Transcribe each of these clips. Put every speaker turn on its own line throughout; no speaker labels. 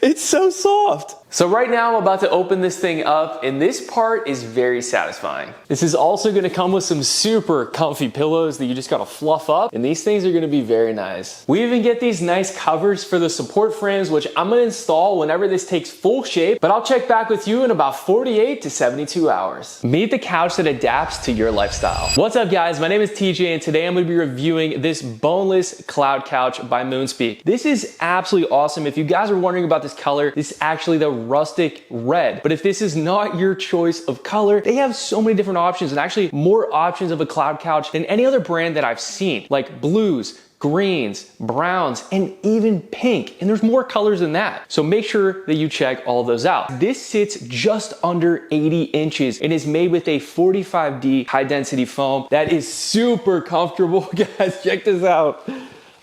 It's so soft. So right now I'm about to open this thing up, and this part is very satisfying. This is also gonna come with some super comfy pillows that you just gotta fluff up, and these things are gonna be very nice. We even get these nice covers for the support frames, which I'm gonna install whenever this takes full shape, but I'll check back with you in about 48 to 72 hours. Meet the couch that adapts to your lifestyle. What's up guys, my name is TJ, and today I'm gonna be reviewing this boneless cloud couch by MoonSpeak. This is absolutely awesome. If you guys are wondering about this color, this is actually the rustic red. But if this is not your choice of color, they have so many different options, and actually more options of a cloud couch than any other brand that I've seen, like blues, greens, browns, and even pink. And there's more colors than that. So make sure that you check all of those out. This sits just under 80 inches and is made with a 45D high density foam that is super comfortable. Guys, check this out.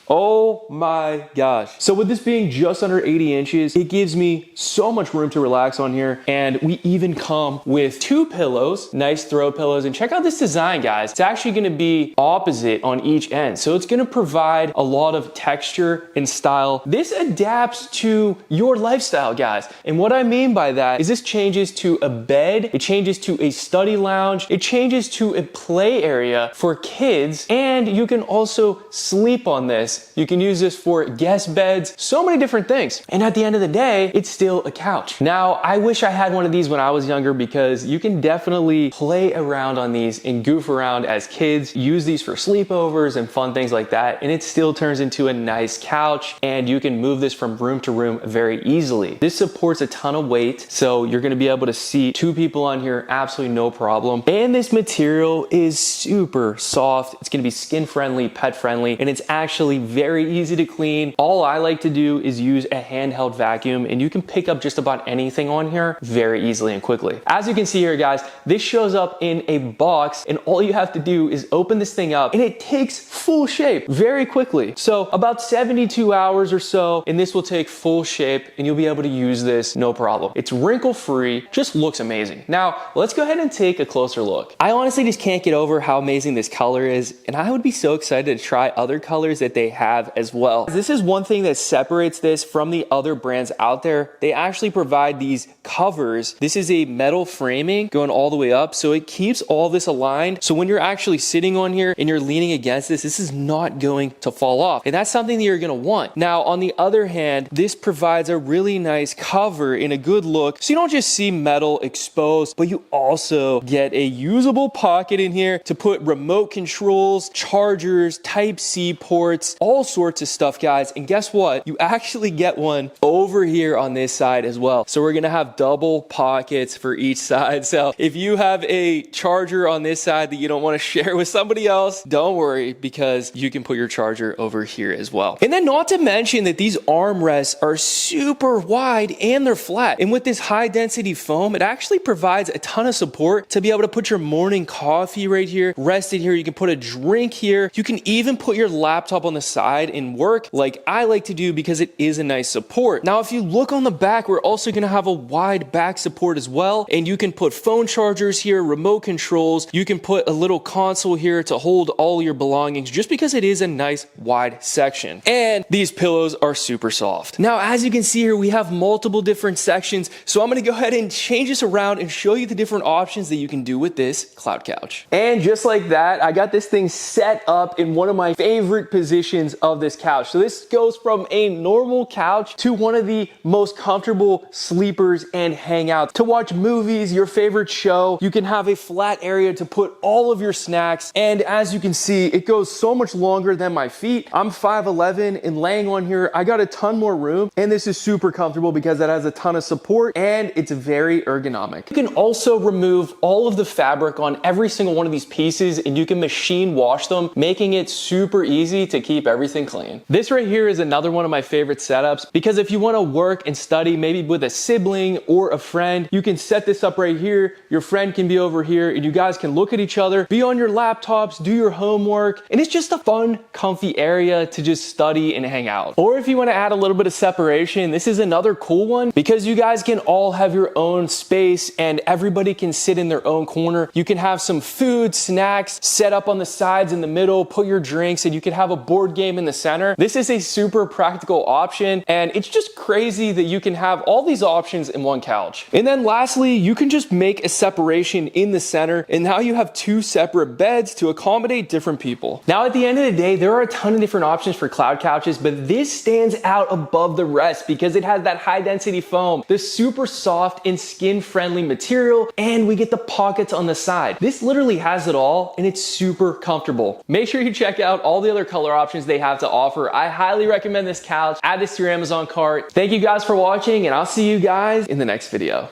Oh my gosh. So with this being just under 80 inches, it gives me so much room to relax on here. And we even come with 2 pillows, nice throw pillows. And check out this design, guys. It's actually gonna be opposite on each end. So it's gonna provide a lot of texture and style. This adapts to your lifestyle, guys. And what I mean by that is this changes to a bed, it changes to a study lounge, it changes to a play area for kids, and you can also sleep on this. You can use this for guest beds, so many different things. And at the end of the day, it's still a couch. Now, I wish I had one of these when I was younger, because you can definitely play around on these and goof around as kids, use these for sleepovers and fun things like that. And it still turns into a nice couch, and you can move this from room to room very easily. This supports a ton of weight, so you're gonna be able to seat 2 people on here, absolutely no problem. And this material is super soft. It's gonna be skin friendly, pet friendly, and it's actually very easy to clean. All I like to do is use a handheld vacuum, and you can pick up just about anything on here very easily and quickly. As you can see here, guys, this shows up in a box, and all you have to do is open this thing up, and it takes full shape very quickly. So about 72 hours or so, and this will take full shape, and you'll be able to use this no problem. It's wrinkle free, just looks amazing. Now, let's go ahead and take a closer look. I honestly just can't get over how amazing this color is, and I would be so excited to try other colors that they have as well. This is one thing that separates this from the other brands out there. They actually provide these covers. This is a metal framing going all the way up, so it keeps all this aligned. So when you're actually sitting on here and you're leaning against this, this is not going to fall off. And that's something that you're gonna want. Now, on the other hand, this provides a really nice cover in a good look. So you don't just see metal exposed, but you also get a usable pocket in here to put remote controls, chargers, Type-C ports, all sorts of stuff, guys. And guess what? You actually get one over here on this side as well. So we're gonna have double pockets for each side. So if you have a charger on this side that you don't want to share with somebody else, don't worry, because you can put your charger over here as well. And then not to mention that these armrests are super wide and they're flat. And with this high density foam, it actually provides a ton of support to be able to put your morning coffee right here, rest it here. You can put a drink here. You can even put your laptop on the side and work like I like to do, because it is a nice support. Now, if you look on the back, we're also gonna have a wide back support as well. And you can put phone chargers here, remote controls. You can put a little console here to hold all your belongings, just because it is a nice wide section. And these pillows are super soft. Now, as you can see here, we have multiple different sections. So I'm gonna go ahead and change this around and show you the different options that you can do with this cloud couch. And just like that, I got this thing set up in one of my favorite positions of this couch. So this goes from a normal couch to one of the most comfortable sleepers and hangouts. To watch movies, your favorite show, you can have a flat area to put all of your snacks. And as you can see, it goes so much longer than my feet. I'm 5'11", and laying on here, I got a ton more room. And this is super comfortable because it has a ton of support and it's very ergonomic. You can also remove all of the fabric on every single one of these pieces, and you can machine wash them, making it super easy to keep everything clean. This right here is another one of my favorite setups, because if you want to work and study maybe with a sibling or a friend, you can set this up right here. Your friend can be over here and you guys can look at each other, be on your laptops, do your homework, and it's just a fun, comfy area to just study and hang out. Or if you want to add a little bit of separation, this is another cool one, because you guys can all have your own space and everybody can sit in their own corner. You can have some food, snacks set up on the sides in the middle, put your drinks, and you can have a board game in the center. This is a super practical option, and it's just crazy that you can have all these options in one couch. And then lastly, you can just make a separation in the center, and now you have two separate beds to accommodate different people. Now at the end of the day, there are a ton of different options for cloud couches, but this stands out above the rest because it has that high density foam, the super soft and skin friendly material, and we get the pockets on the side. This literally has it all, and it's super comfortable. Make sure you check out all the other color options they have to offer. I highly recommend this couch. Add this to your Amazon cart. Thank you guys for watching, and I'll see you guys in the next video.